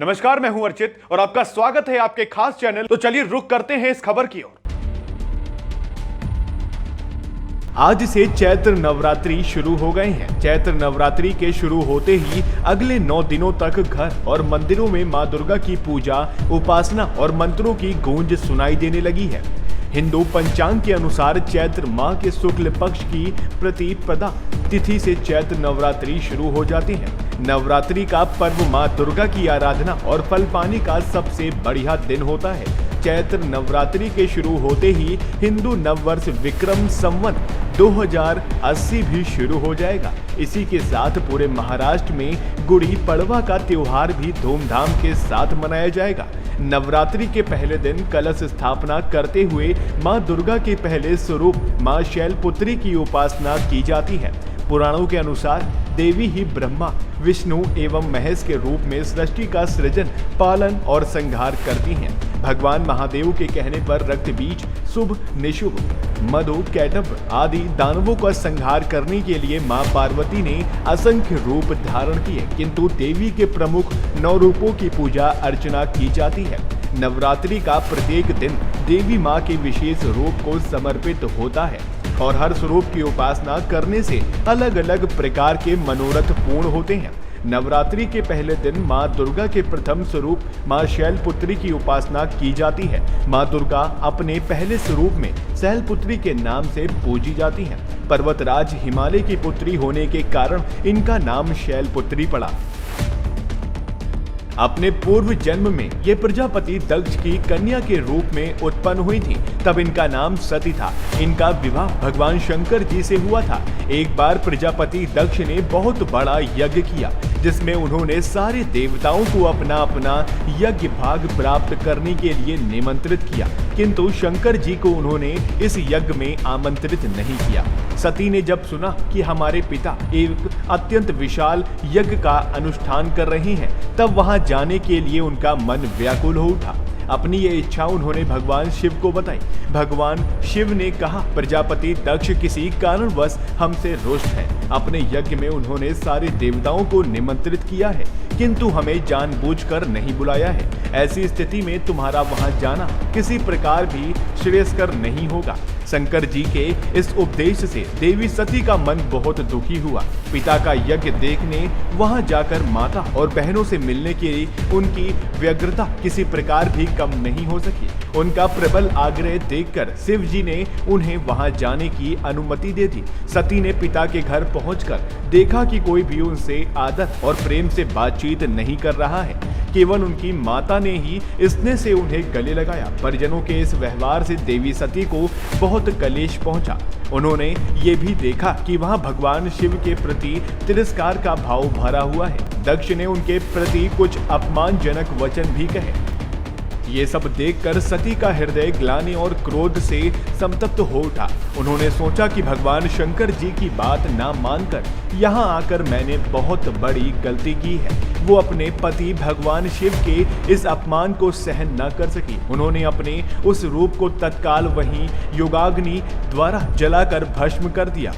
नमस्कार, मैं हूं अर्चित और आपका स्वागत है आपके खास चैनल। तो चलिए रुक करते हैं इस खबर की ओर। आज से चैत्र नवरात्रि शुरू हो गए हैं। चैत्र नवरात्रि के शुरू होते ही अगले 9 दिनों तक घर और मंदिरों में मां दुर्गा की पूजा, उपासना और मंत्रों की गूंज सुनाई देने लगी है। हिंदू पंचांग के अनुसार चैत्र माह के शुक्ल पक्ष की प्रतिपदा तिथि से चैत्र नवरात्रि शुरू हो जाती है। नवरात्रि का पर्व मां दुर्गा की आराधना और फल पाने का सबसे बढ़िया दिन होता है। चैत्र नवरात्रि के शुरू होते ही हिंदू नववर्ष विक्रम संवत 2080 भी शुरू हो जाएगा। इसी के साथ पूरे महाराष्ट्र में गुड़ी पड़वा का त्योहार भी धूमधाम के साथ मनाया जाएगा। नवरात्रि के पहले दिन कलश स्थापना करते हुए मां दुर्गा के पहले स्वरूप मां शैलपुत्री की उपासना की जाती है। पुराणों के अनुसार देवी ही ब्रह्मा, विष्णु एवं महेश के रूप में सृष्टि का सृजन, पालन और संहार करती हैं। भगवान महादेव के कहने पर रक्त बीज, शुभ निशुभ, मधु, कैटभ आदि दानवों का संहार करने के लिए मां पार्वती ने असंख्य रूप धारण किए, किंतु देवी के प्रमुख 9 रूपों की पूजा अर्चना की जाती है। नवरात्रि का प्रत्येक दिन देवी मां के विशेष रूप को समर्पित होता है और हर स्वरूप की उपासना करने से अलग अलग प्रकार के मनोरथ पूर्ण होते हैं। नवरात्रि के पहले दिन मां दुर्गा के प्रथम स्वरूप मां शैलपुत्री की उपासना की जाती है। मां दुर्गा अपने पहले स्वरूप में शैलपुत्री के नाम से पूजी जाती हैं। पर्वतराज हिमालय की पुत्री होने के कारण इनका नाम शैलपुत्री पड़ा। अपने पूर्व जन्म में ये प्रजापति दक्ष की कन्या के रूप में उत्पन्न हुई थी, तब इनका नाम सती था। इनका विवाह भगवान शंकर जी से हुआ था। एक बार प्रजापति दक्ष ने बहुत बड़ा यज्ञ किया, जिसमें उन्होंने सारे देवताओं को अपना अपना यज्ञ भाग प्राप्त करने के लिए निमंत्रित किया, किंतु शंकर जी को उन्होंने इस यज्ञ में आमंत्रित नहीं किया। सती ने जब सुना कि हमारे पिता एक अत्यंत विशाल यज्ञ का अनुष्ठान कर रहे हैं, तब वहां जाने के लिए उनका मन व्याकुल हो उठा। अपनी ये इच्छा उन्होंने भगवान शिव को बताई। भगवान शिव ने कहा, प्रजापति दक्ष किसी कारणवश हमसे रुष्ट है। अपने यज्ञ में उन्होंने सारे देवताओं को निमंत्रित किया है, किंतु हमें जानबूझकर नहीं बुलाया है। ऐसी स्थिति में तुम्हारा वहां जाना किसी प्रकार भी श्रेयस्कर नहीं होगा। शंकर जी के इस उपदेश से देवी सती का मन बहुत दुखी हुआ। पिता का यज्ञ देखने वहां जाकर माता और बहनों से मिलने की उनकी व्यग्रता किसी प्रकार भी कम नहीं हो सकी। उनका प्रबल आग्रह देखकर शिव जी ने उन्हें वहां जाने की अनुमति दे दी। सती ने पिता के घर पहुंचकर देखा कि कोई भी उनसे आदर और प्रेम से बातचीत नहीं कर रहा है। केवल उनकी माता ने ही स्नेह से उन्हें गले लगाया। परिजनों के इस व्यवहार से देवी सती को बहुत कलेश पहुंचा। उन्होंने ये भी देखा कि वहां भगवान शिव के प्रति तिरस्कार का भाव भरा हुआ है। दक्ष ने उनके प्रति कुछ अपमानजनक वचन भी कहे। ये सब देखकर सती का हृदय ग्लानि और क्रोध से संतप्त हो उठा। उन्होंने सोचा कि भगवान शंकर जी की बात ना मानकर यहाँ आकर मैंने बहुत बड़ी गलती की है। वो अपने पति भगवान शिव के इस अपमान को सहन न कर सकी। उन्होंने अपने उस रूप को तत्काल वहीं योगाग्नि द्वारा जलाकर भस्म कर दिया।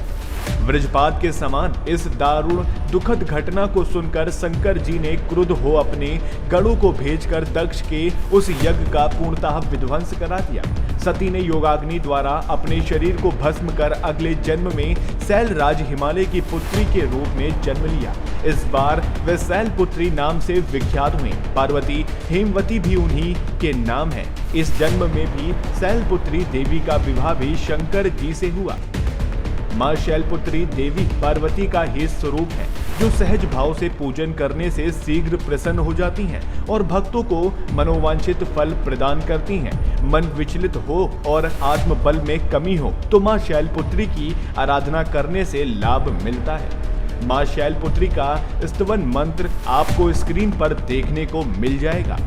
वज्रपात के समान इस दारुण दुखद घटना को सुनकर शंकर जी ने क्रुद्ध हो अपने गणों को भेजकर दक्ष के उस यज्ञ का पूर्णतः विध्वंस करा दिया। सती ने योगाग्नि द्वारा अपने शरीर को भस्म कर अगले जन्म में शैलराज हिमालय की पुत्री के रूप में जन्म लिया। इस बार वे शैलपुत्री नाम से विख्यात हुई। पार्वती हेमवती भी उन्हीं के नाम है। इस जन्म में भी शैलपुत्री देवी का विवाह भी शंकर जी से हुआ। मां शैलपुत्री देवी पार्वती का ही स्वरूप है, जो सहज भाव से पूजन करने से शीघ्र प्रसन्न हो जाती हैं और भक्तों को मनोवांछित फल प्रदान करती हैं। मन विचलित हो और आत्मबल में कमी हो तो मां शैलपुत्री की आराधना करने से लाभ मिलता है। मां शैलपुत्री का स्तवन मंत्र आपको स्क्रीन पर देखने को मिल जाएगा।